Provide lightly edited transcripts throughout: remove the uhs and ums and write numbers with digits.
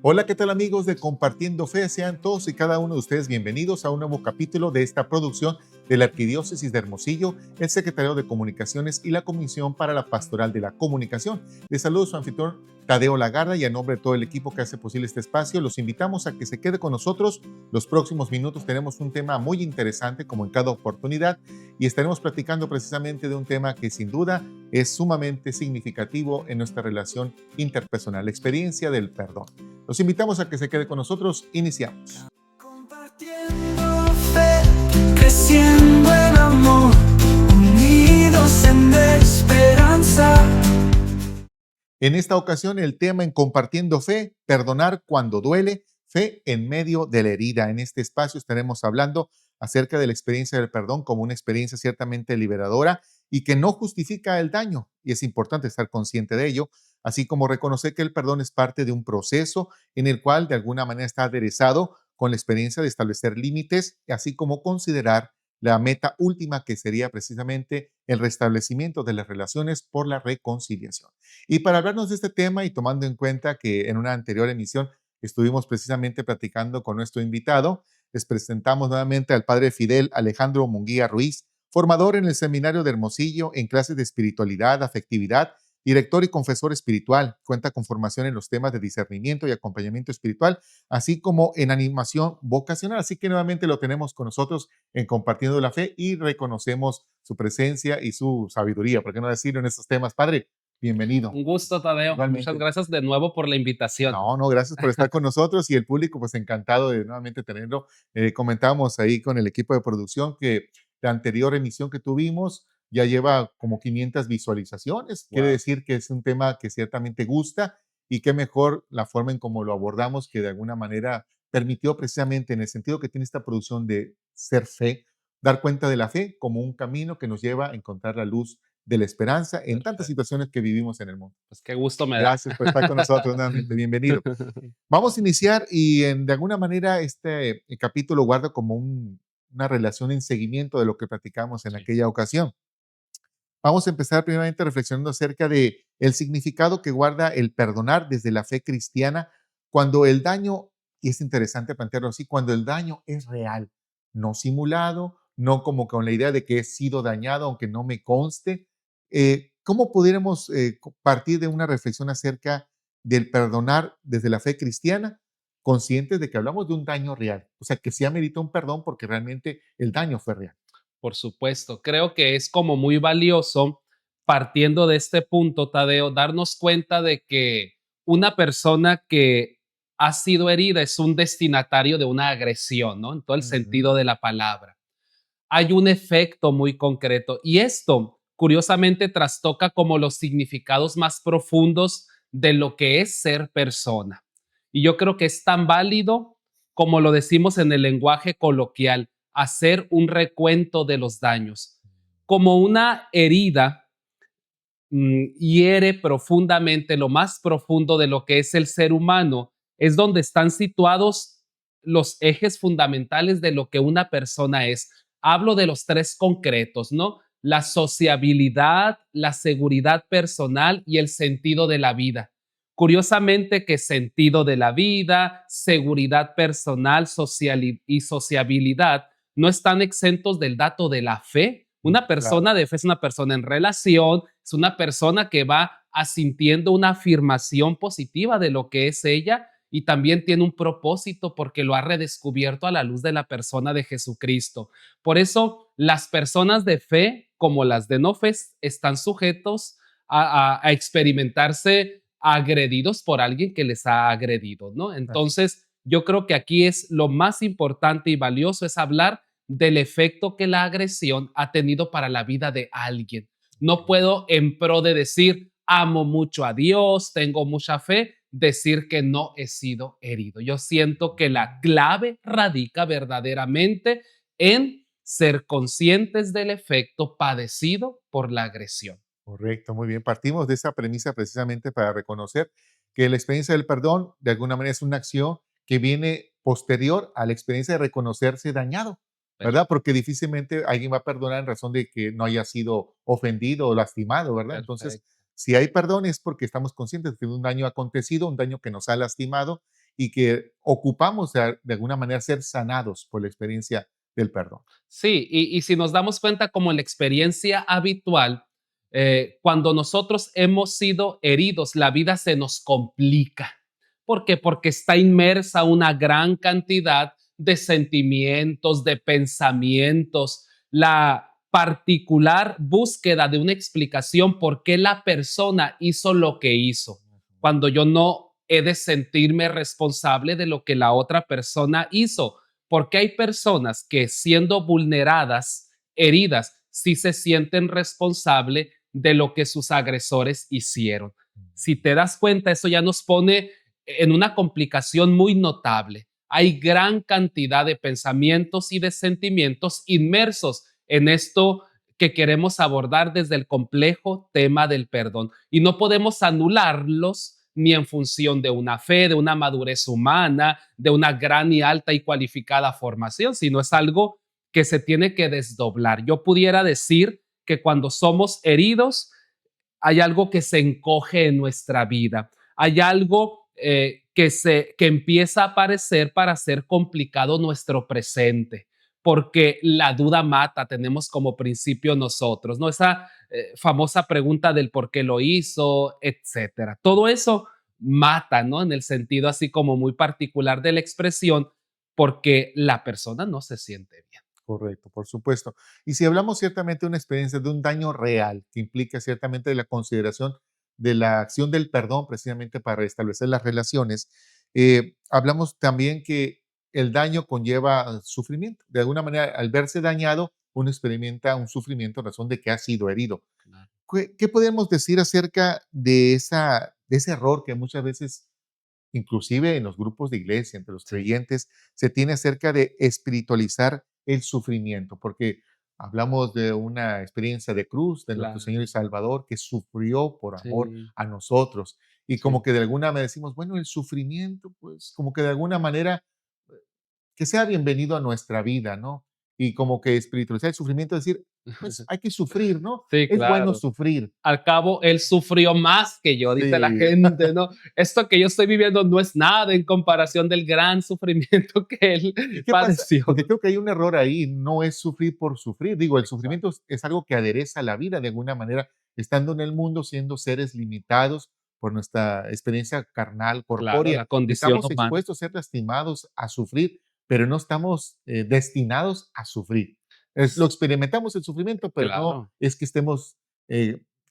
Hola, ¿qué tal amigos de Compartiendo Fe? Sean todos y cada uno de ustedes bienvenidos a un nuevo capítulo de esta producción de la Arquidiócesis de Hermosillo, el Secretario de Comunicaciones y la Comisión para la Pastoral de la Comunicación. Les saludo su anfitrión Tadeo Lagarda y a nombre de todo el equipo que hace posible este espacio, los invitamos a que se quede con nosotros. Los próximos minutos tenemos un tema muy interesante como en cada oportunidad y estaremos platicando precisamente de un tema que sin duda es sumamente significativo en nuestra relación interpersonal, la experiencia del perdón. Los invitamos a que se quede con nosotros. Iniciamos. Compartiendo fe, creciendo en amor, unidos en esperanza. En esta ocasión, el tema en Compartiendo Fe, perdonar cuando duele, fe en medio de la herida. En este espacio estaremos hablando acerca de la experiencia del perdón como una experiencia ciertamente liberadora y que no justifica el daño. Y es importante estar consciente de ello, así como reconocer que el perdón es parte de un proceso en el cual de alguna manera está aderezado con la experiencia de establecer límites, así como considerar la meta última que sería precisamente el restablecimiento de las relaciones por la reconciliación. Y para hablarnos de este tema y tomando en cuenta que en una anterior emisión estuvimos precisamente platicando con nuestro invitado, les presentamos nuevamente al padre Fidel Alejandro Munguía Ruiz, formador en el Seminario de Hermosillo en clases de espiritualidad, afectividad, director y confesor espiritual. Cuenta con formación en los temas de discernimiento y acompañamiento espiritual, así como en animación vocacional. Así que nuevamente lo tenemos con nosotros en Compartiendo la Fe y reconocemos su presencia y su sabiduría, ¿por qué no decirlo en estos temas? Padre, bienvenido. Un gusto, Tadeo. Muchas Igualmente. gracias de nuevo por la invitación. No, gracias por estar con nosotros y el público, pues encantado de nuevamente tenerlo. Comentábamos ahí con el equipo de producción que la anterior emisión que tuvimos ya lleva como 500 visualizaciones. Quiere Wow. decir que es un tema que ciertamente gusta y qué mejor la forma en cómo lo abordamos que de alguna manera permitió precisamente en el sentido que tiene esta producción de ser fe, dar cuenta de la fe como un camino que nos lleva a encontrar la luz de la esperanza en tantas Perfecto. situaciones que vivimos en el mundo. Pues qué gusto me da. Gracias por estar con nosotros nuevamente. Bienvenido. Vamos a iniciar y de alguna manera este capítulo guarda como una relación en seguimiento de lo que platicamos en Sí, aquella ocasión. Vamos a empezar primeramente reflexionando acerca de el significado que guarda el perdonar desde la fe cristiana cuando el daño, y es interesante plantearlo así, cuando el daño es real, no simulado, no como con la idea de que he sido dañado aunque no me conste. ¿Cómo pudiéramos partir de una reflexión acerca del perdonar desde la fe cristiana, conscientes de que hablamos de un daño real? O sea, que sí amerita un perdón porque realmente el daño fue real. por supuesto. Creo que es como muy valioso, partiendo de este punto, Tadeo, darnos cuenta de que una persona que ha sido herida es un destinatario de una agresión, ¿no? En todo el Ujú. sentido de la palabra. Hay un efecto muy concreto y esto, curiosamente, trastoca como los significados más profundos de lo que es ser persona. Y yo creo que es tan válido como lo decimos en el lenguaje coloquial, hacer un recuento de los daños. Como una herida hiere profundamente lo más profundo de lo que es el ser humano, es donde están situados los ejes fundamentales de lo que una persona es. Hablo de los tres concretos, ¿no? La sociabilidad, la seguridad personal y el sentido de la vida. Curiosamente que sentido de la vida, seguridad personal, social y sociabilidad no están exentos del dato de la fe. Una Claro. persona de fe es una persona en relación, es una persona que va asintiendo una afirmación positiva de lo que es ella y también tiene un propósito porque lo ha redescubierto a la luz de la persona de Jesucristo. Por eso las personas de fe como las de no fe están sujetos a experimentarse agredidos por alguien que les ha agredido, ¿no? Así. Entonces, yo creo que aquí es lo más importante y valioso es hablar del efecto que la agresión ha tenido para la vida de alguien. No puedo en pro de decir, amo mucho a Dios, tengo mucha fe, decir que no he sido herido. Yo siento que la clave radica verdaderamente en ser conscientes del efecto padecido por la agresión. Correcto, muy bien. Partimos de esa premisa precisamente para reconocer que la experiencia del perdón de alguna manera es una acción que viene posterior a la experiencia de reconocerse dañado, ¿verdad? Porque difícilmente alguien va a perdonar en razón de que no haya sido ofendido o lastimado, ¿verdad? Entonces, Perfecto. si hay perdón es porque estamos conscientes de que un daño ha acontecido, un daño que nos ha lastimado y que ocupamos de alguna manera ser sanados por la experiencia del perdón. Sí, y si nos damos cuenta como en la experiencia habitual, cuando nosotros hemos sido heridos, la vida se nos complica. ¿Por qué? Porque está inmersa una gran cantidad de sentimientos, de pensamientos, la particular búsqueda de una explicación por qué la persona hizo lo que hizo, cuando yo no he de sentirme responsable de lo que la otra persona hizo, porque hay personas que siendo vulneradas, heridas, sí se sienten responsables de lo que sus agresores hicieron. Si te das cuenta, eso ya nos pone en una complicación muy notable. Hay gran cantidad de pensamientos y de sentimientos inmersos en esto que queremos abordar desde el complejo tema del perdón. Y no podemos anularlos ni en función de una fe, de una madurez humana, de una gran y alta y cualificada formación, sino es algo que se tiene que desdoblar. Yo pudiera decir que cuando somos heridos, hay algo que se encoge en nuestra vida, hay algo que empieza a aparecer para hacer complicado nuestro presente, porque la duda mata, tenemos como principio nosotros, ¿no? Esa famosa pregunta del por qué lo hizo, etcétera. Todo eso mata, ¿no? En el sentido así como muy particular de la expresión, porque la persona no se siente bien. Correcto, por supuesto. Y si hablamos ciertamente de una experiencia de un daño real que implica ciertamente la consideración de la acción del perdón precisamente para restablecer las relaciones, hablamos también que el daño conlleva sufrimiento. De alguna manera, al verse dañado, uno experimenta un sufrimiento en razón de que ha sido herido. Claro. ¿Qué podemos decir acerca de ese error que muchas veces, inclusive en los grupos de iglesia, entre los Sí, creyentes, se tiene acerca de espiritualizar el sufrimiento? Porque hablamos de una experiencia de cruz de nuestro claro. Señor y Salvador que sufrió por amor Sí, a nosotros. Y como sí. que de alguna manera decimos, bueno, el sufrimiento, pues como que de alguna manera que sea bienvenido a nuestra vida, ¿no? Y como que espiritualizar el sufrimiento, decir, pues hay que sufrir, ¿no? Sí, Es bueno claro. sufrir. Al cabo, él sufrió más que yo, dice la Sí. gente, ¿no? Esto que yo estoy viviendo no es nada en comparación del gran sufrimiento que él ¿Y qué pasa? padeció, Porque ¿no? creo que hay un error ahí, no es sufrir por sufrir. Digo, el Exacto. sufrimiento es algo que adereza la vida de alguna manera, estando en el mundo, siendo seres limitados por nuestra experiencia carnal, Claro, corpórea. la condición Estamos humana. expuestos a ser lastimados, a sufrir, pero no estamos destinados a sufrir. Lo experimentamos el sufrimiento, pero no Claro. es que estemos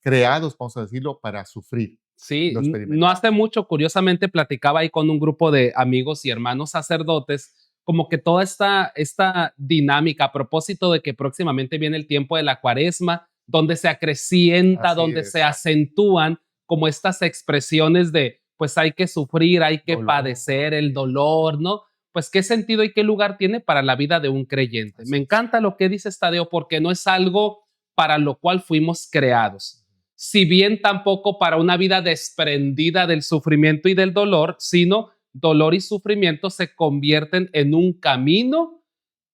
creados, vamos a decirlo, para sufrir. Sí, Lo no experimentamos. hace mucho, curiosamente, platicaba ahí con un grupo de amigos y hermanos sacerdotes, como que toda esta dinámica a propósito de que próximamente viene el tiempo de la cuaresma, donde se acrecienta, Así donde se es. acentúan como estas expresiones de, pues hay que sufrir, hay que Dolor. padecer el dolor, ¿no? Pues qué sentido y qué lugar tiene para la vida de un creyente. Me Así es. encanta lo que dice Tadeo porque no es algo para lo cual fuimos creados, si bien tampoco para una vida desprendida del sufrimiento y del dolor, sino dolor y sufrimiento se convierten en un camino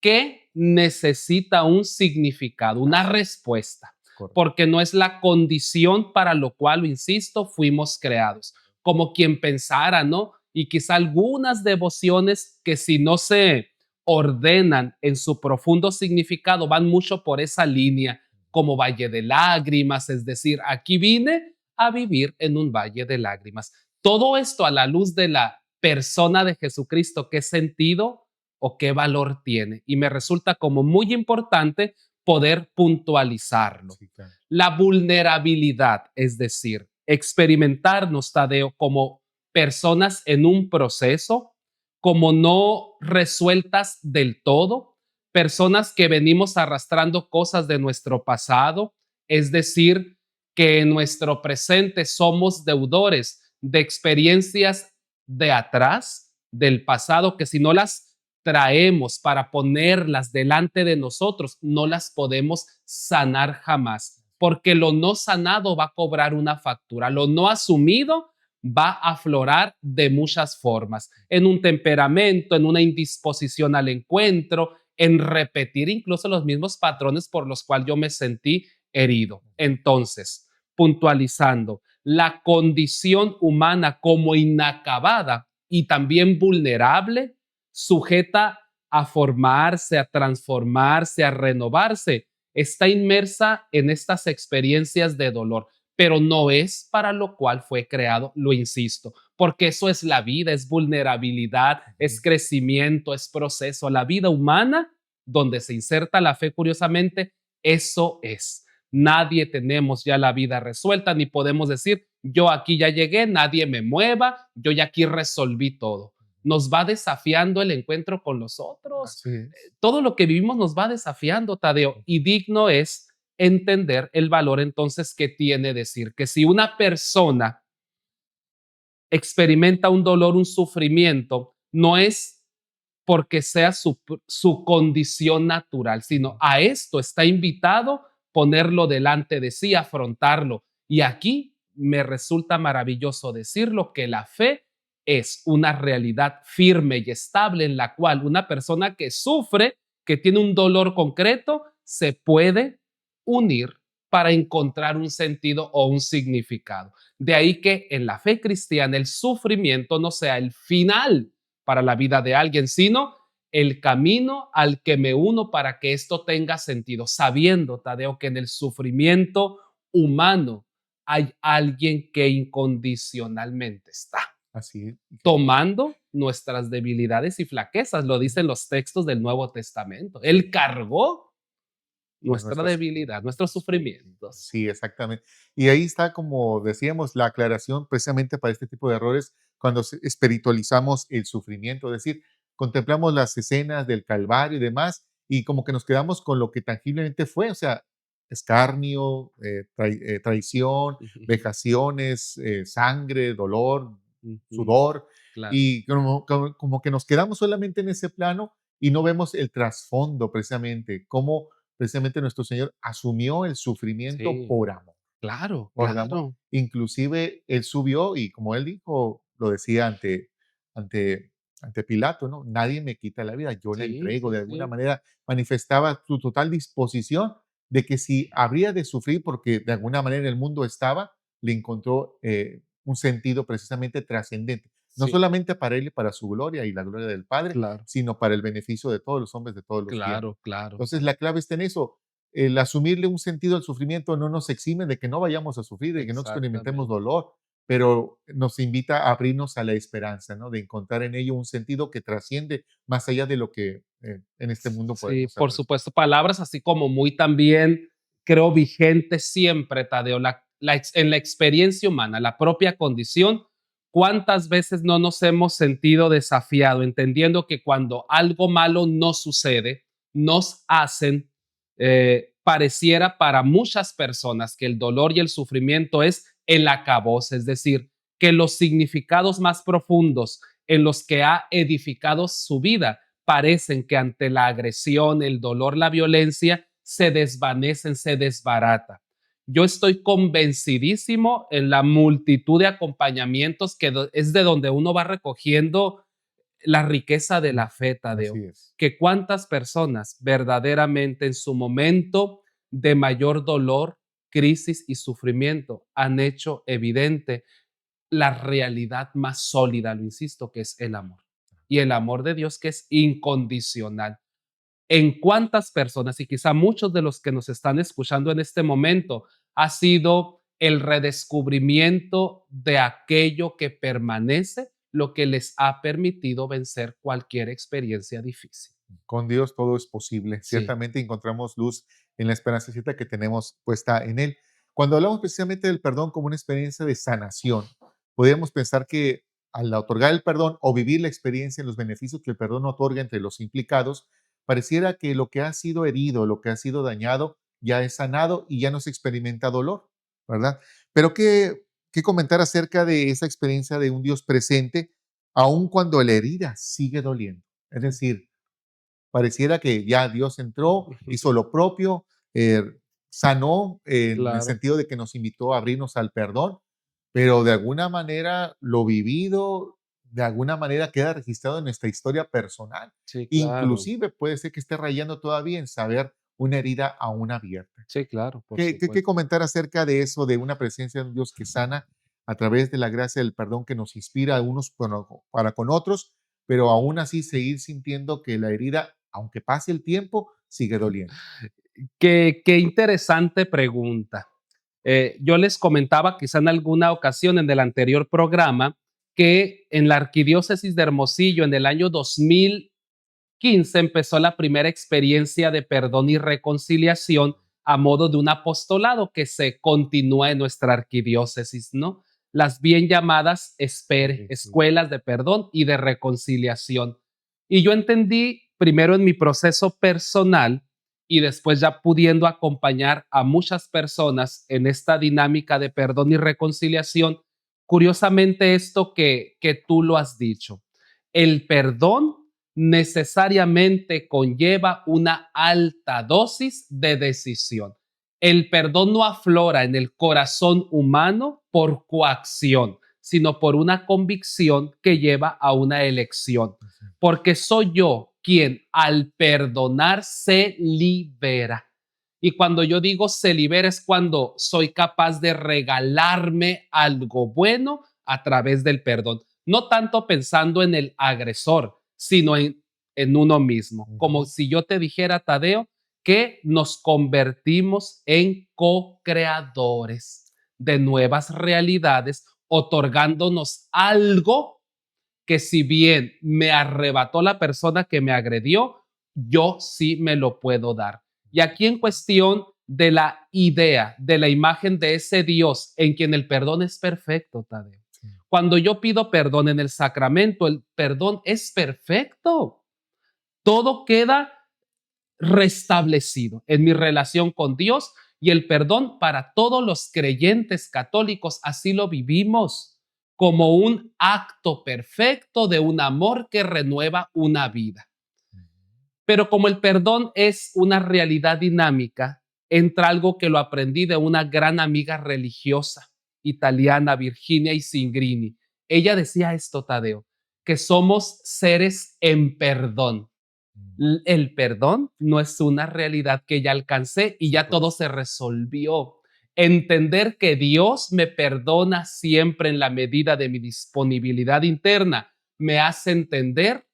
que necesita un significado, una respuesta, Correcto. porque no es la condición para lo cual, insisto, fuimos creados. Como quien pensara, ¿no? Y quizá algunas devociones que si no se ordenan en su profundo significado van mucho por esa línea, como valle de lágrimas, es decir, aquí vine a vivir en un valle de lágrimas. Todo esto a la luz de la persona de Jesucristo, ¿qué sentido o qué valor tiene? Y me resulta como muy importante poder puntualizarlo. Sí, claro. La vulnerabilidad, es decir, experimentarnos, Tadeo, como personas en un proceso, como no resueltas del todo, personas que venimos arrastrando cosas de nuestro pasado, es decir, que en nuestro presente somos deudores de experiencias de atrás, del pasado, que si no las traemos para ponerlas delante de nosotros, no las podemos sanar jamás, porque lo no sanado va a cobrar una factura, lo no asumido va a aflorar de muchas formas, en un temperamento, en una indisposición al encuentro, en repetir incluso los mismos patrones por los cuales yo me sentí herido. Entonces, puntualizando, la condición humana como inacabada y también vulnerable, sujeta a formarse, a transformarse, a renovarse, está inmersa en estas experiencias de dolor, pero no es para lo cual fue creado, lo insisto, porque eso es la vida, es vulnerabilidad, es Ujú. crecimiento, es proceso. La vida humana, donde se inserta la fe, curiosamente, eso es. Nadie tenemos ya la vida resuelta, ni podemos decir, yo aquí ya llegué, nadie me mueva, yo ya aquí resolví todo. Nos va desafiando el encuentro con los otros. Así es. Todo lo que vivimos nos va desafiando, Tadeo, y digno es entender el valor entonces que tiene decir que si una persona experimenta un dolor, un sufrimiento, no es porque sea su condición natural, sino a esto está invitado ponerlo delante de sí, afrontarlo. Y aquí me resulta maravilloso decirlo, que la fe es una realidad firme y estable en la cual una persona que sufre, que tiene un dolor concreto, se puede unir para encontrar un sentido o un significado. De ahí que en la fe cristiana el sufrimiento no sea el final para la vida de alguien, sino el camino al que me uno para que esto tenga sentido, sabiendo, Tadeo, que en el sufrimiento humano hay alguien que incondicionalmente está Así es. tomando nuestras debilidades y flaquezas, lo dicen los textos del Nuevo Testamento. Él cargó Por nuestra nuestras debilidad, nuestros sufrimientos. Sí, exactamente. Y ahí está, como decíamos, la aclaración precisamente para este tipo de errores cuando espiritualizamos el sufrimiento, es decir, contemplamos las escenas del Calvario y demás, y como que nos quedamos con lo que tangiblemente fue, o sea, escarnio, traición, Ujú, vejaciones, sangre, dolor, ujú, sudor, claro, y como que nos quedamos solamente en ese plano y no vemos el trasfondo precisamente, cómo precisamente nuestro Señor asumió el sufrimiento sí, claro, por amor. claro, Inclusive Él subió y como Él dijo, lo decía ante, ante Pilato, ¿no? Nadie me quita la vida, yo la sí, entrego. sí, De alguna sí, manera manifestaba su total disposición de que si habría de sufrir, porque de alguna manera en el mundo estaba, le encontró un sentido precisamente trascendente. No sí, solamente para Él y para su gloria y la gloria del Padre, claro, sino para el beneficio de todos los hombres de todos los tiempos. claro, claro, Entonces, la clave está en eso. El asumirle un sentido al sufrimiento no nos exime de que no vayamos a sufrir, de que no experimentemos exactamente. dolor, pero nos invita a abrirnos a la esperanza, ¿no? De encontrar en ello un sentido que trasciende más allá de lo que en este mundo Sí, podemos por saber. supuesto, palabras así como muy también, creo, vigentes siempre, Tadeo, en la experiencia humana, la propia condición. ¿Cuántas veces no nos hemos sentido desafiado, entendiendo que cuando algo malo no sucede, nos hacen, pareciera para muchas personas que el dolor y el sufrimiento es el acabose, es decir, que los significados más profundos en los que ha edificado su vida parecen que ante la agresión, el dolor, la violencia, se desvanecen, se desbarata. Yo estoy convencidísimo en la multitud de acompañamientos que es de donde uno va recogiendo la riqueza de Mm, la fe, así Tadeo, es. que cuántas personas verdaderamente en su momento de mayor dolor, crisis y sufrimiento han hecho evidente la realidad más sólida, lo insisto, que es el amor. Y el amor de Dios que es incondicional. ¿En cuántas personas, y quizá muchos de los que nos están escuchando en este momento, ha sido el redescubrimiento de aquello que permanece, lo que les ha permitido vencer cualquier experiencia difícil? Con Dios todo es posible. Sí. Ciertamente encontramos luz en la esperanza cierta que tenemos puesta en Él. Cuando hablamos precisamente del perdón como una experiencia de sanación, podríamos pensar que al otorgar el perdón o vivir la experiencia en los beneficios que el perdón otorga entre los implicados, pareciera que lo que ha sido herido, lo que ha sido dañado, ya es sanado y ya no se experimenta dolor, ¿verdad? Pero ¿qué comentar acerca de esa experiencia de un Dios presente, aun cuando la herida sigue doliendo? Es decir, pareciera que ya Dios entró, hizo lo propio, sanó en el Claro, sentido de que nos invitó a abrirnos al perdón, pero de alguna manera lo vivido, de alguna manera queda registrado en nuestra historia personal. sí, claro, Inclusive puede ser que esté rayando todavía en saber una herida aún abierta. sí, claro, por ¿Qué supuesto. comentar acerca de eso, de una presencia de un Dios que sana, a través de la gracia del perdón que nos inspira a unos para con otros, pero aún así seguir sintiendo que la herida, aunque pase el tiempo, sigue doliendo. Qué interesante pregunta. Yo les comentaba quizá en alguna ocasión en el anterior programa que en la Arquidiócesis de Hermosillo en el año 2015 empezó la primera experiencia de perdón y reconciliación a modo de un apostolado que se continúa en nuestra arquidiócesis, ¿no? Las bien llamadas escuelas de perdón y de reconciliación. Y yo entendí primero en mi proceso personal y después ya pudiendo acompañar a muchas personas en esta dinámica de perdón y reconciliación, curiosamente esto que tú lo has dicho, el perdón necesariamente conlleva una alta dosis de decisión. El perdón no aflora en el corazón humano por coacción, sino por una convicción que lleva a una elección. Porque soy yo quien al perdonar se libera. Y cuando yo digo se libera es cuando soy capaz de regalarme algo bueno a través del perdón. No tanto pensando en el agresor, sino en uno mismo. Como si yo te dijera, Tadeo, que nos convertimos en co-creadores de nuevas realidades, otorgándonos algo que si bien me arrebató la persona que me agredió, yo sí me lo puedo dar. Y aquí en cuestión de la idea, de la imagen de ese Dios en quien el perdón es perfecto, Tadeo. Cuando yo pido perdón en el sacramento, el perdón es perfecto. Todo queda restablecido en mi relación con Dios y el perdón para todos los creyentes católicos, así lo vivimos como un acto perfecto de un amor que renueva una vida. Pero como el perdón es una realidad dinámica, entra algo que lo aprendí de una gran amiga religiosa italiana, Virginia Isingrini. Ella decía esto, Tadeo, que somos seres en perdón. El perdón no es una realidad que ya alcancé y ya todo se resolvió. Entender que Dios me perdona siempre en la medida de mi disponibilidad interna me hace entender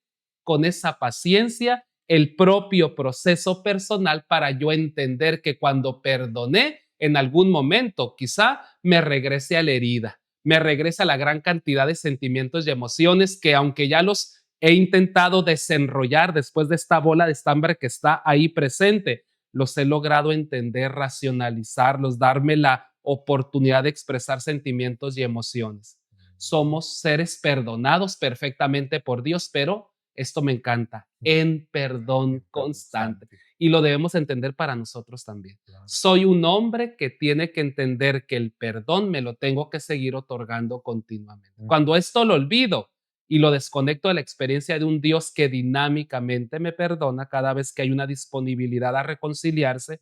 con esa paciencia el propio proceso personal para yo entender que cuando perdoné en algún momento quizá me regrese a la herida, me regrese a la gran cantidad de sentimientos y emociones que aunque ya los he intentado desenrollar después de esta bola de estambre que está ahí presente, los he logrado entender, racionalizarlos, darme la oportunidad de expresar sentimientos y emociones. Somos seres perdonados perfectamente por Dios, pero esto me encanta, en perdón constante. Y lo debemos entender para nosotros también. Soy un hombre que tiene que entender que el perdón me lo tengo que seguir otorgando continuamente. Cuando esto lo olvido y lo desconecto de la experiencia de un Dios que dinámicamente me perdona cada vez que hay una disponibilidad a reconciliarse,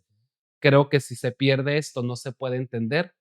creo que si se pierde esto no se puede entender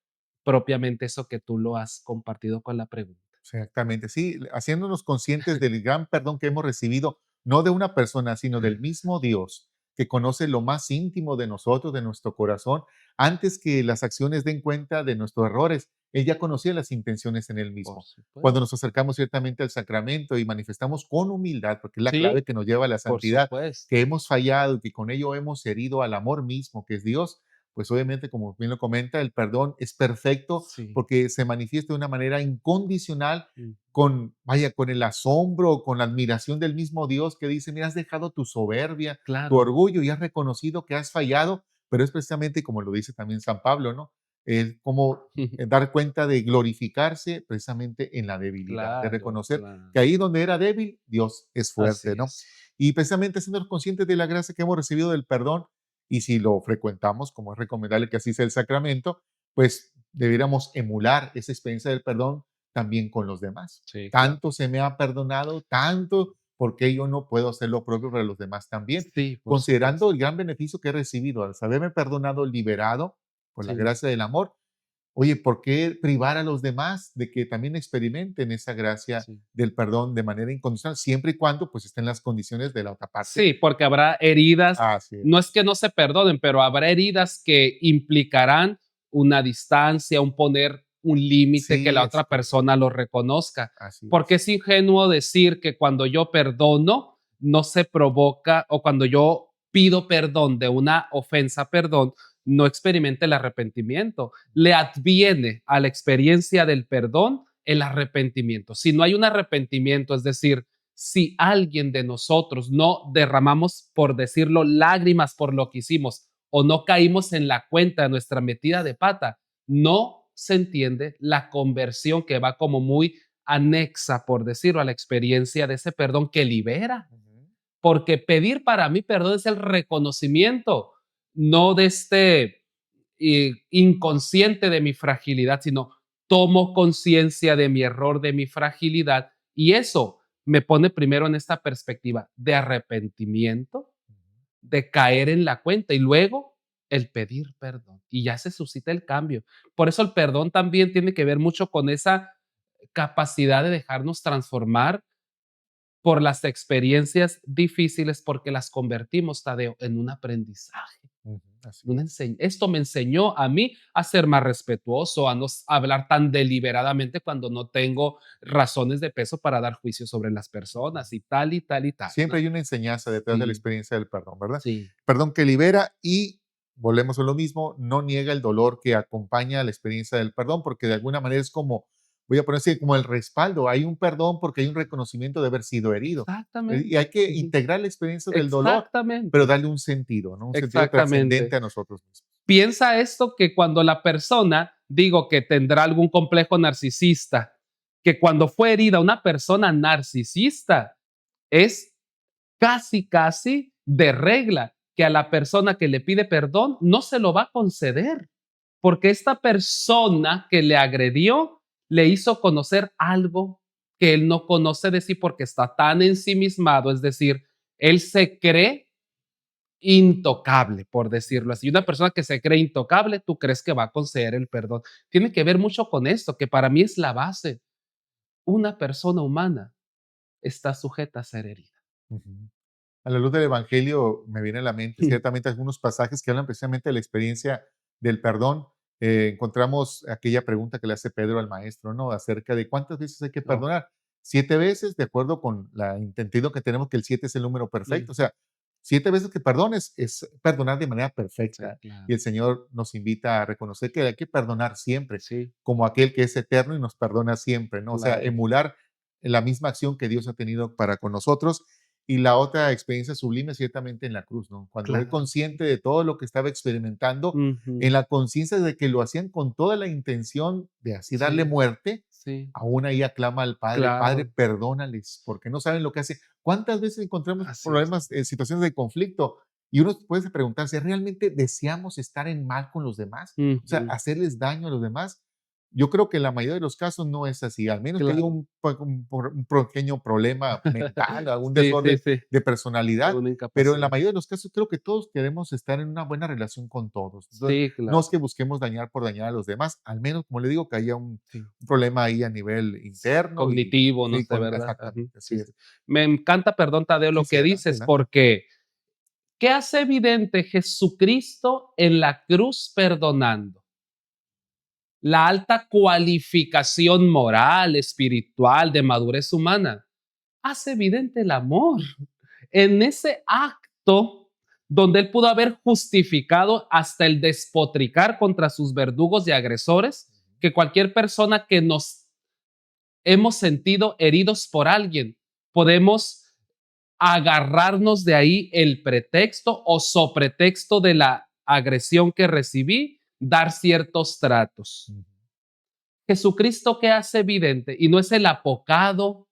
propiamente eso que tú lo has compartido con la pregunta. Exactamente, sí, haciéndonos conscientes del gran perdón que hemos recibido, no de una persona, sino del mismo Dios, que conoce lo más íntimo de nosotros, de nuestro corazón, antes que las acciones den cuenta de nuestros errores. Él ya conocía las intenciones en él Por mismo. Cuando supuesto. nos acercamos ciertamente al sacramento y manifestamos con humildad, porque es la clave Sí, que nos lleva a la por santidad, supuesto. que hemos fallado y que con ello hemos herido al amor mismo, que es Dios, pues obviamente, como bien lo comenta, el perdón es perfecto Sí. porque se manifiesta de una manera incondicional Mm, con, vaya, con el asombro, con la admiración del mismo Dios que dice, mira, has dejado tu soberbia, tu claro. orgullo y has reconocido que has fallado, pero es precisamente como lo dice también San Pablo, ¿no? Es como dar cuenta de glorificarse precisamente en la debilidad, de Claro, reconocer claro. que ahí donde era débil, Dios es fuerte, Así ¿no? es. Y precisamente siendo conscientes de la gracia que hemos recibido del perdón, y si lo frecuentamos, como es recomendable que así sea el sacramento, pues debiéramos emular esa experiencia del perdón también con los demás. Sí, claro. Tanto se me ha perdonado, tanto porque yo no puedo hacer lo propio para los demás también, Sí, por supuesto. considerando el gran beneficio que he recibido al saberme perdonado, liberado por la Sí, gracia del amor. Oye, ¿por qué privar a los demás de que también experimenten esa gracia sí. del perdón de manera incondicional, siempre y cuando pues estén las condiciones de la otra parte? Sí, porque habrá heridas, Así no es. es que no se perdonen, pero habrá heridas que implicarán una distancia, un poner un límite que Sí, la es otra persona lo reconozca. así Porque es. es ingenuo decir que cuando yo perdono, no se provoca, o cuando yo pido perdón de una ofensa, perdón, no experimente el arrepentimiento. Le adviene a la experiencia del perdón el arrepentimiento. Si no hay un arrepentimiento, es decir, si alguien de nosotros no derramamos, por decirlo, lágrimas por lo que hicimos o no caímos en la cuenta de nuestra metida de pata, no se entiende la conversión que va como muy anexa, por decirlo, a la experiencia de ese perdón que libera. Ujú. Porque pedir para mí perdón es el reconocimiento, no de este inconsciente de mi fragilidad, sino tomo conciencia de mi error, de mi fragilidad, y eso me pone primero en esta perspectiva de arrepentimiento, de caer en la cuenta y luego el pedir perdón. Y ya se suscita el cambio. Por eso el perdón también tiene que ver mucho con esa capacidad de dejarnos transformar por las experiencias difíciles, porque las convertimos, Tadeo, en un aprendizaje. Ujú, así Una es. esto me enseñó a mí a ser más respetuoso, a no hablar tan deliberadamente cuando no tengo razones de peso para dar juicio sobre las personas y tal y tal y tal, Siempre ¿no? hay una enseñanza detrás de la Sí, experiencia del perdón, ¿verdad? sí, Perdón que libera y volvemos a lo mismo, no niega el dolor que acompaña a la experiencia del perdón, porque de alguna manera es como, voy a poner así, como el respaldo. Hay un perdón porque hay un reconocimiento de haber sido herido. Y exactamente. hay que Ujú. integrar la experiencia del dolor, pero Exactamente, darle un sentido, ¿no? Un sentido trascendente exactamente. a nosotros mismos. Piensa esto, que cuando la persona, digo, que tendrá algún complejo narcisista, que cuando fue herida una persona narcisista, es casi, casi de regla que a la persona que le pide perdón no se lo va a conceder, porque esta persona que le agredió le hizo conocer algo que él no conoce de sí porque está tan ensimismado, es decir, él se cree intocable, por decirlo así. Una persona que se cree intocable, tú crees que va a conceder el perdón. Tiene que ver mucho con esto, que para mí es la base. Una persona humana está sujeta a ser herida. Ujú. A la luz del Evangelio me viene a la mente ciertamente algunos pasajes que hablan precisamente de la experiencia del perdón. Encontramos aquella pregunta que le hace Pedro al maestro, ¿no? Acerca de cuántas veces hay que No, perdonar. 7 veces, de acuerdo con la entendido que tenemos que el 7 es el número sí, perfecto. O sea, 7 veces que perdones es perdonar de manera sí, perfecta. Y claro. el Señor nos invita a reconocer que hay que perdonar siempre, Sí, como aquel que es eterno y nos perdona siempre, ¿no? O sea, claro. emular la misma acción que Dios ha tenido para con nosotros. Y la otra experiencia sublime ciertamente en la cruz, ¿no? Cuando él Claro. consciente de todo lo que estaba experimentando, Ujú. en la conciencia de que lo hacían con toda la intención de así darle Sí, muerte, sí, aún ahí aclama al Padre, Padre, claro. perdónales, porque no saben lo que hacen. ¿Cuántas veces encontramos Así es. problemas, situaciones de conflicto? Y uno puede preguntarse, ¿realmente deseamos estar en mal con los demás? O sea, Ujú. hacerles daño a los demás. Yo creo que en la mayoría de los casos no es así, al menos que haya Claro. un pequeño problema mental, algún Sí, sí, desorden sí. de personalidad, Una pero en la incapacidad. mayoría de los casos creo que todos queremos estar en una buena relación con todos. Entonces, Sí, no es claro. que busquemos dañar por dañar a los demás, al menos, como le digo, que haya Sí. un problema ahí a nivel interno y Cognitivo, no sí, sé, ¿verdad? Ajá. exactamente, así Sí, sí. es. Me encanta, perdón, Tadeo, Sí, lo sí, que adelante, dices, adelante. porque ¿qué hace evidente Jesucristo en la cruz perdonando? La alta cualificación moral, espiritual, de madurez humana. Hace evidente el amor. En ese acto donde él pudo haber justificado hasta el despotricar contra sus verdugos y agresores, que cualquier persona que nos hemos sentido heridos por alguien, podemos agarrarnos de ahí el pretexto o sopretexto de la agresión que recibí, dar ciertos tratos. Ujú. Jesucristo, que hace evidente, y no es el apocado,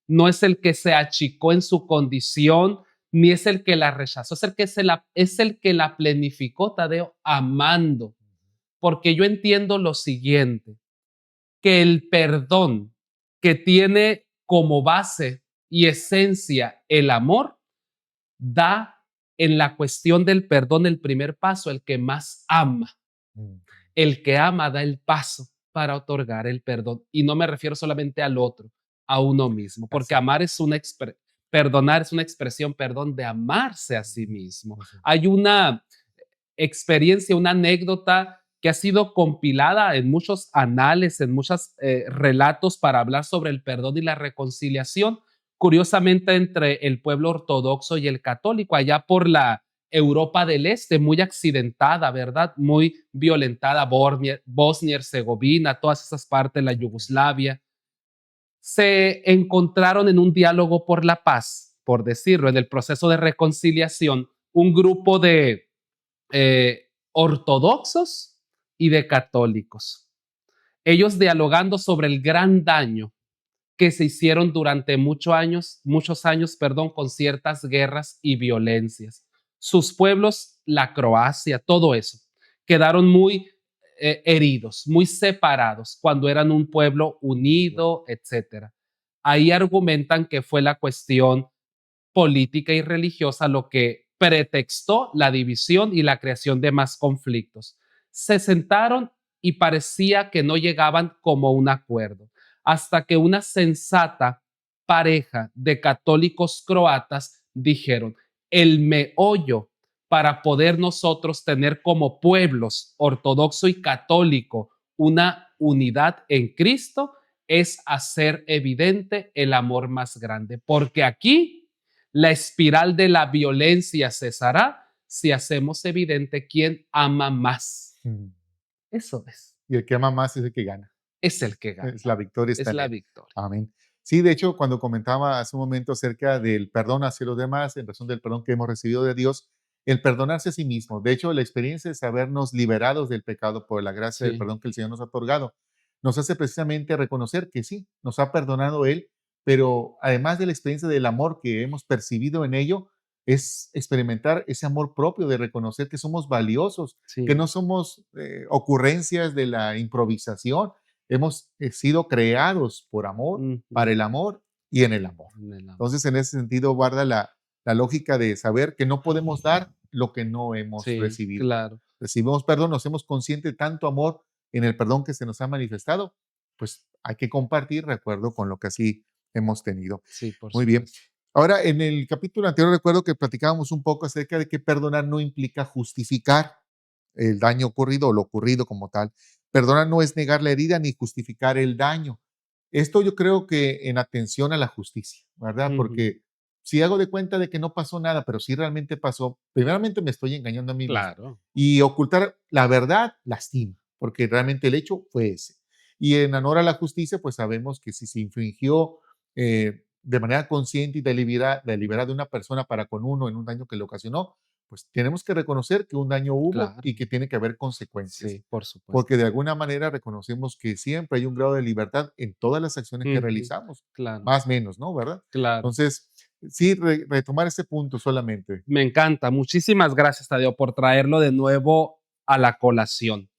no es el que se achicó en su condición, ni es el que la rechazó, es el que la plenificó, Tadeo, amando. Porque yo entiendo lo siguiente, que el perdón, que tiene como base y esencia el amor, da en la cuestión del perdón el primer paso, el que más ama. Mm, El que ama da el paso para otorgar el perdón. Y no me refiero solamente al otro, a uno mismo, porque así. amar es perdonar es una expresión, perdón, de amarse a sí mismo. Ujú. Hay una experiencia, una anécdota que ha sido compilada en muchos anales, en muchos relatos para hablar sobre el perdón y la reconciliación, curiosamente entre el pueblo ortodoxo y el católico, allá por la Europa del Este, muy accidentada, ¿verdad? Muy violentada, Bosnia, Herzegovina, todas esas partes, la Yugoslavia, se encontraron en un diálogo por la paz, por decirlo, en el proceso de reconciliación, un grupo de ortodoxos y de católicos. Ellos dialogando sobre el gran daño que se hicieron durante muchos años, con ciertas guerras y violencias. Sus pueblos, la Croacia, todo eso, quedaron muy heridos, muy separados cuando eran un pueblo unido, etcétera. Ahí argumentan que fue la cuestión política y religiosa lo que pretextó la división y la creación de más conflictos. Se sentaron y parecía que no llegaban como un acuerdo, hasta que una sensata pareja de católicos croatas dijeron, el meollo para poder nosotros tener como pueblos ortodoxo y católico una unidad en Cristo es hacer evidente el amor más grande, porque aquí la espiral de la violencia cesará si hacemos evidente quién ama más. Mm. Eso es. Y el que ama más es el que gana. Es el que gana. Es la victoria está Es en la él. victoria. Amén. Sí, de hecho, cuando comentaba hace un momento acerca del perdón hacia los demás, en razón del perdón que hemos recibido de Dios, el perdonarse a sí mismo. De hecho, la experiencia de sabernos liberados del pecado por la gracia del Sí. perdón que el Señor nos ha otorgado, nos hace precisamente reconocer que sí, nos ha perdonado Él, pero además de la experiencia del amor que hemos percibido en ello, es experimentar ese amor propio de reconocer que somos valiosos, Sí. que no somos ocurrencias de la improvisación. Hemos sido creados por amor, Ujú. para el amor y en el amor. En el amor. Entonces, en ese sentido, guarda la lógica de saber que no podemos dar lo que no hemos Sí, recibido. claro. Recibimos perdón, nos hemos consciente de tanto amor en el perdón que se nos ha manifestado, pues hay que compartir recuerdo con lo que así hemos tenido. Sí, por Muy bien. supuesto. Ahora, en el capítulo anterior recuerdo que platicábamos un poco acerca de que perdonar no implica justificar el daño ocurrido o lo ocurrido como tal. Perdonar no es negar la herida ni justificar el daño. Esto yo creo que en atención a la justicia, ¿verdad? Ujú. Porque si hago de cuenta de que no pasó nada, pero sí realmente pasó, primeramente me estoy engañando a mí mismo. Claro. Y ocultar la verdad lastima, porque realmente el hecho fue ese. Y en honor a la justicia, pues sabemos que si se infringió de manera consciente y deliberada de una persona para con uno en un daño que le ocasionó, pues tenemos que reconocer que un daño hubo Claro. y que tiene que haber consecuencias. Sí, por supuesto. Porque de alguna manera reconocemos que siempre hay un grado de libertad en todas las acciones que Ujú. realizamos, Claro. más o menos, ¿no? ¿Verdad? Claro. Entonces, sí, retomar ese punto solamente. Me encanta. Muchísimas gracias, Tadeo, por traerlo de nuevo a la colación.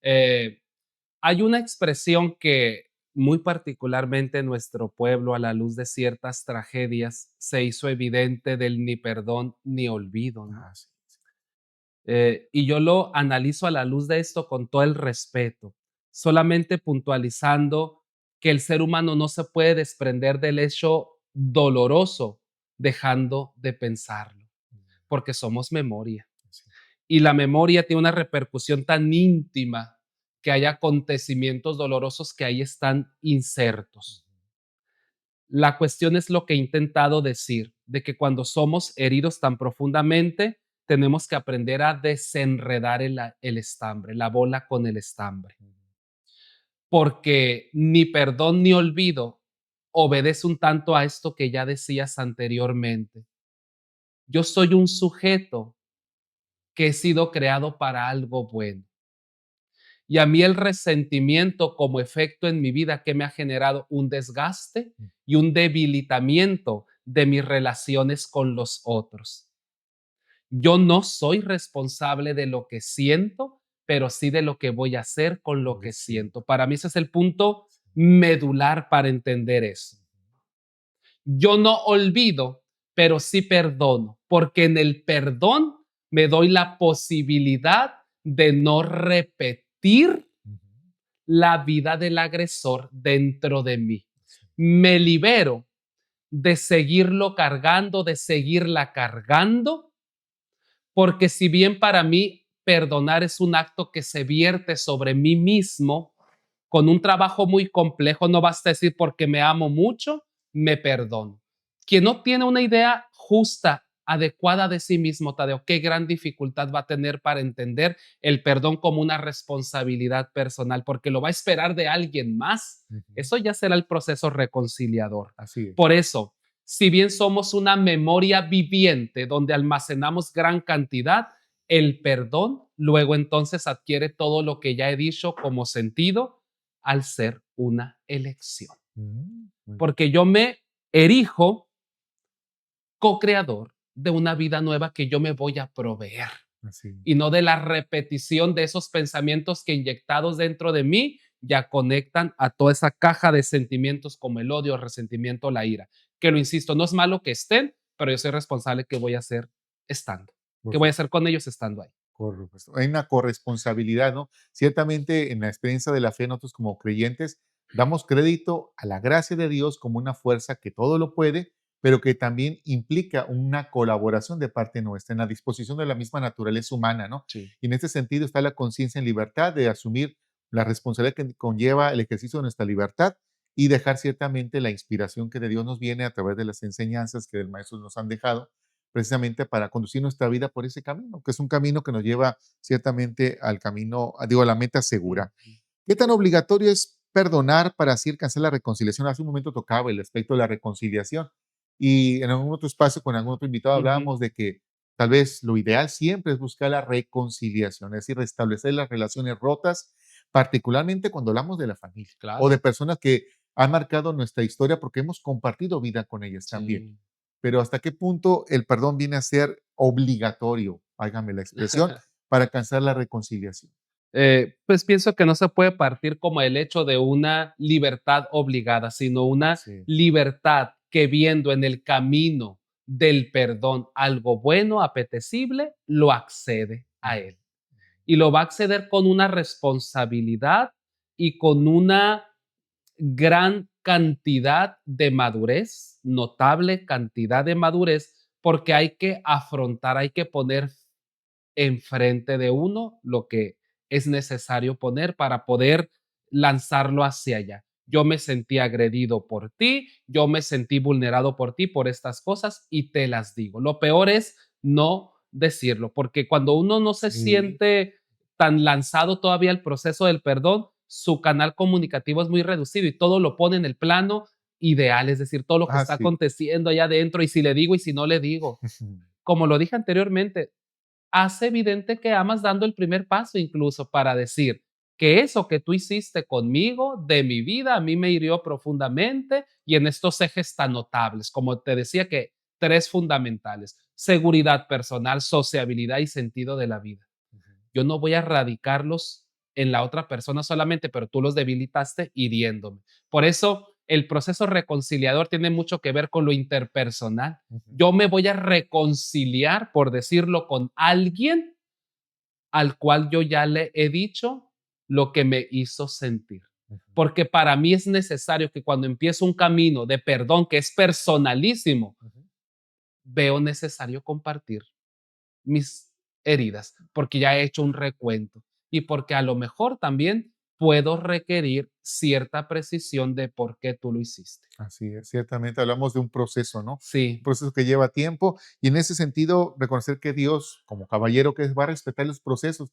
Hay una expresión que muy particularmente en nuestro pueblo, a la luz de ciertas tragedias, se hizo evidente del ni perdón ni olvido, ¿no? Ah, sí, sí. Y yo lo analizo a la luz de esto con todo el respeto, solamente puntualizando que el ser humano no se puede desprender del hecho doloroso dejando de pensarlo, porque somos memoria. Sí. Y la memoria tiene una repercusión tan íntima que hay acontecimientos dolorosos que ahí están insertos. La cuestión es lo que he intentado decir, de que cuando somos heridos tan profundamente, tenemos que aprender a desenredar el estambre, la bola con el estambre. Porque ni perdón ni olvido obedece un tanto a esto que ya decías anteriormente. Yo soy un sujeto que he sido creado para algo bueno. Y a mí el resentimiento como efecto en mi vida que me ha generado un desgaste y un debilitamiento de mis relaciones con los otros. Yo no soy responsable de lo que siento, pero sí de lo que voy a hacer con lo que siento. Para mí ese es el punto medular para entender eso. Yo no olvido, pero sí perdono, porque en el perdón me doy la posibilidad de no repetir la vida del agresor dentro de mí. Me libero de seguirlo cargando, de seguirla cargando, porque si bien para mí perdonar es un acto que se vierte sobre mí mismo con un trabajo muy complejo. No basta decir porque me amo mucho, me perdono. Quien no tiene una idea justa, adecuada de sí mismo, Tadeo, qué gran dificultad va a tener para entender el perdón como una responsabilidad personal, porque lo va a esperar de alguien más. Ujú. Eso ya será el proceso reconciliador. Así es. Por eso, si bien somos una memoria viviente donde almacenamos gran cantidad, el perdón luego entonces adquiere todo lo que ya he dicho como sentido al ser una elección. Muy bien. Porque yo me erijo co-creador de una vida nueva que yo me voy a proveer Así es. y no de la repetición de esos pensamientos que inyectados dentro de mí ya conectan a toda esa caja de sentimientos como el odio, el resentimiento, la ira. Que lo insisto, no es malo que estén, pero yo soy responsable que voy a hacer estando, Por que voy a supuesto. hacer con ellos estando ahí. Hay una corresponsabilidad, ¿no? Ciertamente en la experiencia de la fe, nosotros como creyentes damos crédito a la gracia de Dios como una fuerza que todo lo puede, pero que también implica una colaboración de parte nuestra en la disposición de la misma naturaleza humana, ¿no? Sí. Y en este sentido está la conciencia en libertad de asumir la responsabilidad que conlleva el ejercicio de nuestra libertad y dejar ciertamente la inspiración que de Dios nos viene a través de las enseñanzas que del Maestro nos han dejado precisamente para conducir nuestra vida por ese camino, que es un camino que nos lleva ciertamente al camino, digo, a la meta segura. ¿Qué tan obligatorio es perdonar para así alcanzar la reconciliación? Hace un momento tocaba el aspecto de la reconciliación y en algún otro espacio con algún otro invitado Ujú. hablábamos de que tal vez lo ideal siempre es buscar la reconciliación, es decir, restablecer las relaciones rotas, particularmente cuando hablamos de la familia o Claro. de personas que han marcado nuestra historia porque hemos compartido vida con ellas también. Sí. Pero ¿hasta qué punto el perdón viene a ser obligatorio, válgame la expresión, para alcanzar la reconciliación? Pues pienso que no se puede partir como el hecho de una libertad obligada, sino una Así es. libertad que viendo en el camino del perdón algo bueno, apetecible, lo accede a él. Y lo va a acceder con una responsabilidad y con una gran cantidad de madurez, notable cantidad de madurez, porque hay que afrontar, hay que poner enfrente de uno lo que es necesario poner para poder lanzarlo hacia allá. Yo me sentí agredido por ti, yo me sentí vulnerado por ti por estas cosas y te las digo. Lo peor es no decirlo, porque cuando uno no se Sí, siente tan lanzado todavía al proceso del perdón, su canal comunicativo es muy reducido y todo lo pone en el plano ideal, es decir, todo lo que está sí. aconteciendo allá adentro y si le digo y si no le digo. Como lo dije anteriormente, hace evidente que amas dando el primer paso incluso para decir que eso que tú hiciste conmigo, de mi vida, a mí me hirió profundamente y en estos ejes tan notables, como te decía que tres fundamentales: seguridad personal, sociabilidad y sentido de la vida. Yo no voy a radicarlos en la otra persona solamente, pero tú los debilitaste hiriéndome. Por eso el proceso reconciliador tiene mucho que ver con lo interpersonal. Yo me voy a reconciliar, por decirlo, con alguien al cual yo ya le he dicho lo que me hizo sentir. Porque para mí es necesario que cuando empiezo un camino de perdón que es personalísimo, veo necesario compartir mis heridas, porque ya he hecho un recuento y porque a lo mejor también puedo requerir cierta precisión de por qué tú lo hiciste. Así es, ciertamente hablamos de un proceso, ¿no? Un Sí, proceso que lleva tiempo y en ese sentido reconocer que Dios, como caballero que es, va a respetar los procesos.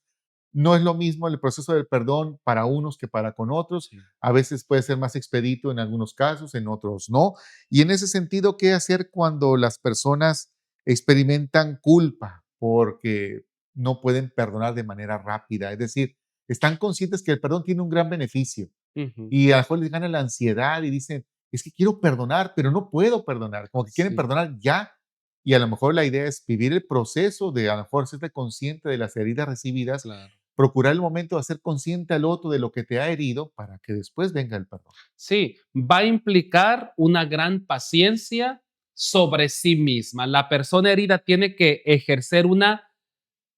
No es lo mismo el proceso del perdón para unos que para con otros. sí. A veces puede ser más expedito en algunos casos, en otros no. Y en ese sentido, ¿qué hacer cuando las personas experimentan culpa porque no pueden perdonar de manera rápida? Es decir, están conscientes que el perdón tiene un gran beneficio Ujú. y a lo mejor les gana la ansiedad y dicen, es que quiero perdonar, pero no puedo perdonar, como que quieren Sí, perdonar ya. Y a lo mejor la idea es vivir el proceso de a lo mejor serte consciente de las heridas recibidas, claro. procurar el momento de hacer consciente al otro de lo que te ha herido para que después venga el perdón. Sí, va a implicar una gran paciencia sobre sí misma. La persona herida tiene que ejercer una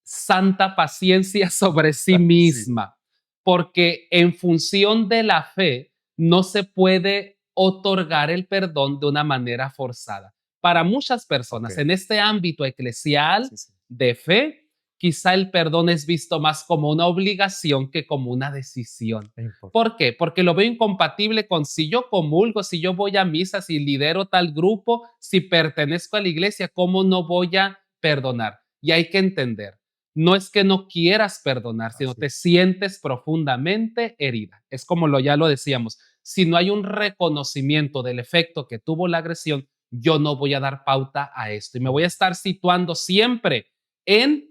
santa paciencia sobre sí Sí, misma, porque en función de la fe no se puede otorgar el perdón de una manera forzada. Para muchas ok. personas en este ámbito eclesial Sí, sí. de fe, quizá el perdón es visto más como una obligación que como una decisión. Es importante. ¿Por qué? Porque lo veo incompatible con si yo comulgo, si yo voy a misa, si lidero tal grupo, si pertenezco a la iglesia, ¿cómo no voy a perdonar? Y hay que entender, no es que no quieras perdonar, sino Así te es. sientes profundamente herida. Es como ya lo decíamos, si no hay un reconocimiento del efecto que tuvo la agresión, yo no voy a dar pauta a esto y me voy a estar situando siempre en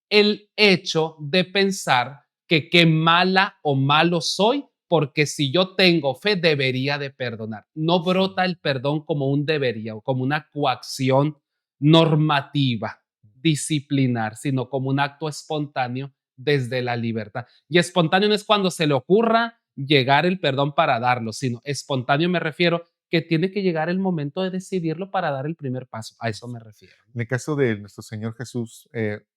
el hecho de pensar que qué mala o malo soy, porque si yo tengo fe debería de perdonar. No brota el perdón como un debería o como una coacción normativa, disciplinar, sino como un acto espontáneo desde la libertad. Y espontáneo no es cuando se le ocurra llegar el perdón para darlo, sino espontáneo me refiero que tiene que llegar el momento de decidirlo para dar el primer paso. A eso me refiero. En el caso de nuestro Señor Jesús,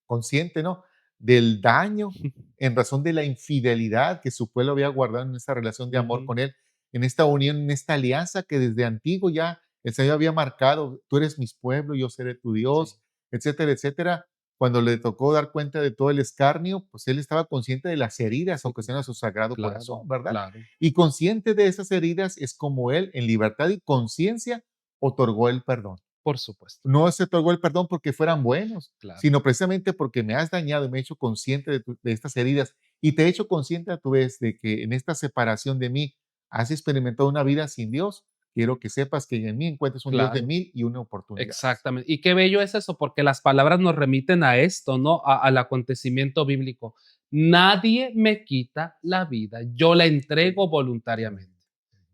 consciente, ¿no? Del daño en razón de la infidelidad que su pueblo había guardado en esa relación de amor Ujú, con Él, en esta unión, en esta alianza que desde antiguo ya el Señor había marcado, tú eres mi pueblo, yo seré tu sí, Dios, etcétera, etcétera. Cuando le tocó dar cuenta de todo el escarnio, pues Él estaba consciente de las heridas sí, ocasionadas a su sagrado claro, corazón, ¿verdad? claro, Y consciente de esas heridas es como Él, en libertad y conciencia, otorgó el perdón. por supuesto, No se otorgó el perdón porque fueran buenos, claro, sino precisamente porque me has dañado y me he hecho consciente de estas heridas y te he hecho consciente a tu vez de que en esta separación de mí has experimentado una vida sin Dios. Quiero que sepas que en mí encuentres un Dios de claro. 1001 oportunidades. Exactamente. Y qué bello es eso, porque las palabras nos remiten a esto, ¿no? Al acontecimiento bíblico. Nadie me quita la vida, yo la entrego voluntariamente.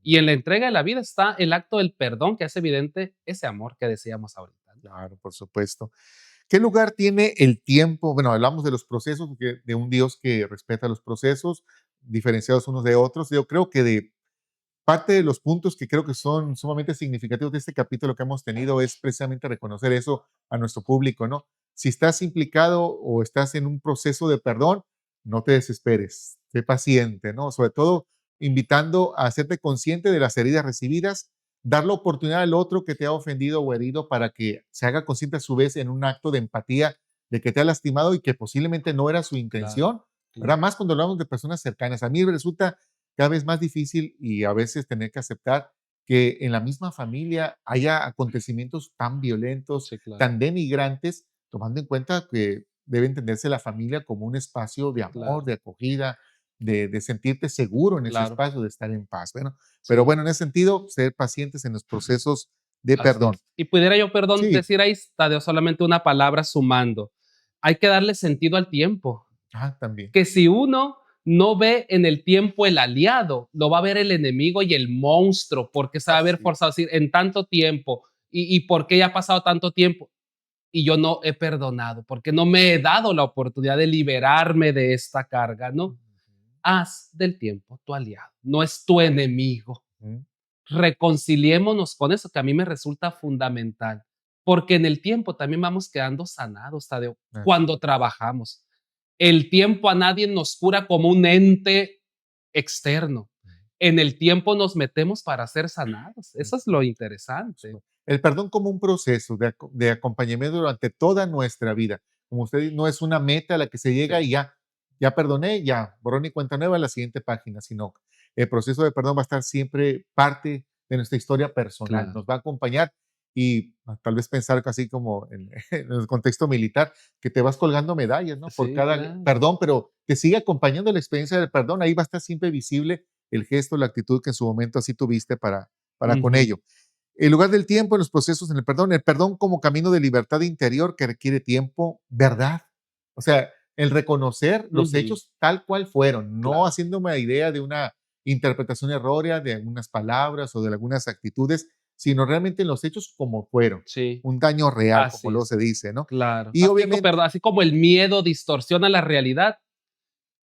Y en la entrega de la vida está el acto del perdón que hace evidente ese amor que decíamos ahorita, ¿no? Claro, por supuesto. ¿Qué lugar tiene el tiempo? Bueno, hablamos de los procesos, de un Dios que respeta los procesos, diferenciados unos de otros. Yo creo que de parte de los puntos que creo que son sumamente significativos de este capítulo que hemos tenido es precisamente reconocer eso a nuestro público, ¿no? Si estás implicado o estás en un proceso de perdón, no te desesperes, sé paciente, ¿no? Sobre todo invitando a hacerte consciente de las heridas recibidas, dar la oportunidad al otro que te ha ofendido o herido para que se haga consciente a su vez en un acto de empatía de que te ha lastimado y que posiblemente no era su Claro, intención, ¿verdad? claro, Más cuando hablamos de personas cercanas. A mí me resulta cada vez más difícil y a veces tener que aceptar que en la misma familia haya acontecimientos tan violentos, sí, claro, tan denigrantes, tomando en cuenta que debe entenderse la familia como un espacio de amor, claro, de acogida, de sentirte seguro en ese claro, espacio, de estar en paz. Bueno, pero sí, bueno, en ese sentido, ser pacientes en los procesos de así perdón. es. Y pudiera yo, perdón, Sí, decir ahí, Tadeo, solamente una palabra sumando. Hay que darle sentido al tiempo. también. Que si uno no ve en el tiempo el aliado, lo va a ver el enemigo y el monstruo, porque se va a ver Así forzado a decir en tanto tiempo y por qué ya ha pasado tanto tiempo y yo no he perdonado, porque no me he dado la oportunidad de liberarme de esta carga, ¿no? Haz del tiempo tu aliado, no es tu enemigo. ujú, Reconciliémonos con eso, que a mí me resulta fundamental, porque en el tiempo también vamos quedando sanados, Tadeo, así cuando trabajamos. El tiempo a nadie nos cura como un ente externo. En el tiempo nos metemos para ser sanados. Eso es es. lo interesante. El perdón como un proceso de acompañamiento durante toda nuestra vida. Como usted dice, no es una meta a la que se llega Sí, y ya, ya perdoné, ya, borrón y cuenta nueva, la siguiente página, sino el proceso de perdón va a estar siempre parte de nuestra historia personal, claro. nos va a acompañar y tal vez pensar así como en, en el contexto militar, que te vas colgando medallas, ¿no? Por Sí, cada claro. perdón, pero te sigue acompañando la experiencia del perdón, ahí va a estar siempre visible el gesto, la actitud que en su momento así tuviste para con Ujú, ello. El lugar del tiempo en los procesos en el perdón como camino de libertad interior que requiere tiempo, verdad. O sea, el reconocer los ujú, hechos tal cual fueron, no claro. haciéndome la idea de una interpretación errónea de algunas palabras o de algunas actitudes, sino realmente los hechos como fueron, Sí, un daño real, como así luego es. se dice, ¿no? Claro. Y obviamente, Así como el miedo distorsiona la realidad,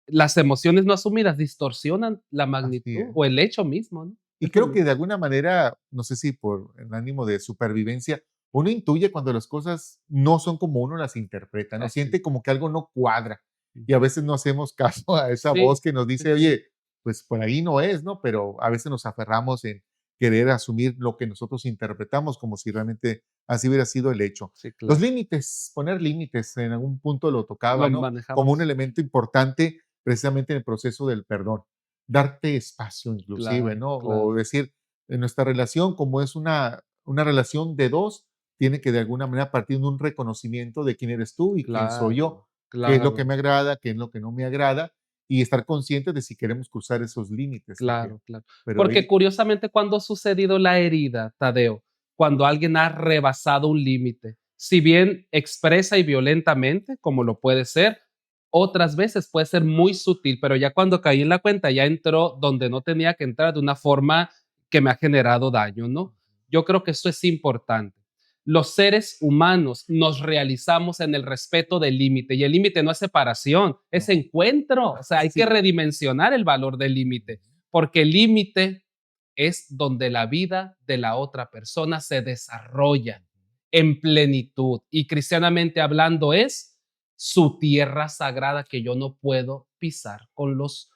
las emociones no asumidas distorsionan la así magnitud es. o el hecho mismo, ¿no? Y creo que de alguna manera, no sé si por el ánimo de supervivencia, uno intuye cuando las cosas no son como uno las interpreta, ¿no? Así. Siente como que algo no cuadra y a Ujú. veces no hacemos caso a esa Sí, voz que nos sí, dice, sí. oye, pues por ahí no es, ¿no? Pero a veces nos aferramos en querer asumir lo que nosotros interpretamos como si realmente así hubiera sido el hecho. Sí, Los claro. límites, poner límites, en algún punto lo tocaba, Lo ¿no? Como un manejamos. elemento importante precisamente en el proceso del perdón. Darte espacio inclusive, Claro, ¿no? O claro, decir, en nuestra relación, como es una relación de dos, tiene que de alguna manera partir de un reconocimiento de quién eres tú y quién soy yo, claro, qué es lo que claro, me agrada, qué es lo que no me agrada, y estar conscientes de si queremos cruzar esos límites también. claro, claro. Pero Porque ahí, curiosamente, ¿cuándo ha sucedido la herida, Tadeo? Cuando alguien ha rebasado un límite, si bien expresa y violentamente, como lo puede ser, otras veces puede ser muy sutil, pero ya cuando caí en la cuenta, ya entró donde no tenía que entrar de una forma que me ha generado daño, ¿no? Yo creo que esto es importante. Los seres humanos nos realizamos en el respeto del límite y el límite no es separación, es no, encuentro. O sea, hay que sí, redimensionar el valor del límite, porque el límite es donde la vida de la otra persona se desarrolla en plenitud y cristianamente hablando es su tierra sagrada que yo no puedo pisar con los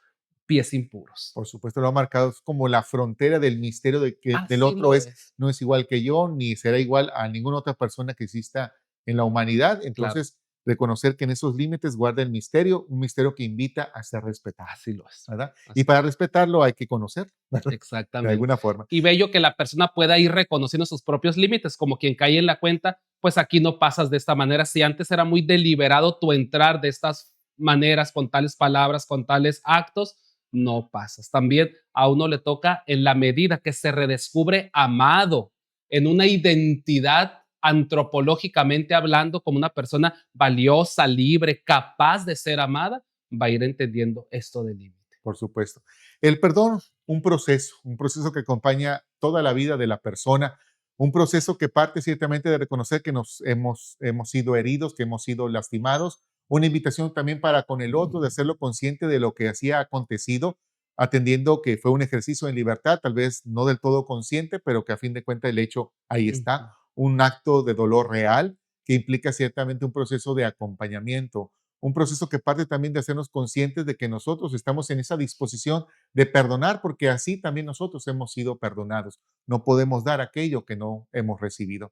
pies impuros. por supuesto, lo ha marcado, es como la frontera del misterio de que del Así otro lo es, es. no es igual que yo, ni será igual a ninguna otra persona que exista en la humanidad. Claro, Entonces, reconocer que en esos límites guarda el misterio, un misterio que invita a ser respetado, así lo es. ¿verdad? Y Así para respetarlo hay que conocer, ¿verdad? De exactamente. alguna forma. Y bello que la persona pueda ir reconociendo sus propios límites, como quien cae en la cuenta, pues aquí no pasas de esta manera. Si antes era muy deliberado tu entrar de estas maneras, con tales palabras, con tales actos, no pasas. También a uno le toca en la medida que se redescubre amado, en una identidad antropológicamente hablando, como una persona valiosa, libre, capaz de ser amada, va a ir entendiendo esto del límite. Por supuesto. El perdón, un proceso que acompaña toda la vida de la persona, un proceso que parte ciertamente de reconocer que hemos sido heridos, que hemos sido lastimados, una invitación también para con el otro de hacerlo consciente de lo que hacía acontecido, atendiendo que fue un ejercicio en libertad, tal vez no del todo consciente, pero que a fin de cuentas el hecho ahí está, Ujú. un acto de dolor real que implica ciertamente un proceso de acompañamiento, un proceso que parte también de hacernos conscientes de que nosotros estamos en esa disposición de perdonar, porque así también nosotros hemos sido perdonados. No podemos dar aquello que no hemos recibido.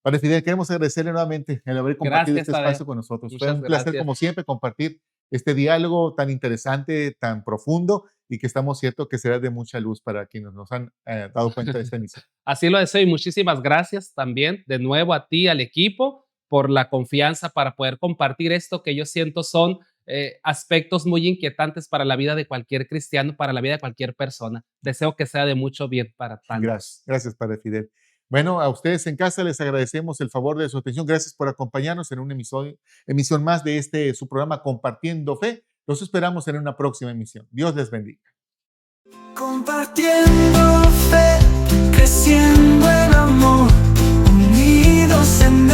Padre Fidel, queremos agradecerle nuevamente el haber compartido Gracias, este espacio Tadeo. con nosotros. Fue Muchas un placer, gracias. como siempre, compartir este diálogo tan interesante, tan profundo y que estamos ciertos que será de mucha luz para quienes nos han dado cuenta de esta emisión. Así lo deseo y muchísimas gracias también de nuevo a ti, al equipo, por la confianza para poder compartir esto que yo siento son aspectos muy inquietantes para la vida de cualquier cristiano, para la vida de cualquier persona. Deseo que sea de mucho bien para Gracias, tantos. gracias, Padre Fidel. Bueno, a ustedes en casa les agradecemos el favor de su atención. Gracias por acompañarnos en una emisión más de su programa Compartiendo Fe. Los esperamos en una próxima emisión. Dios les bendiga. Compartiendo fe, creciendo en amor, unidos en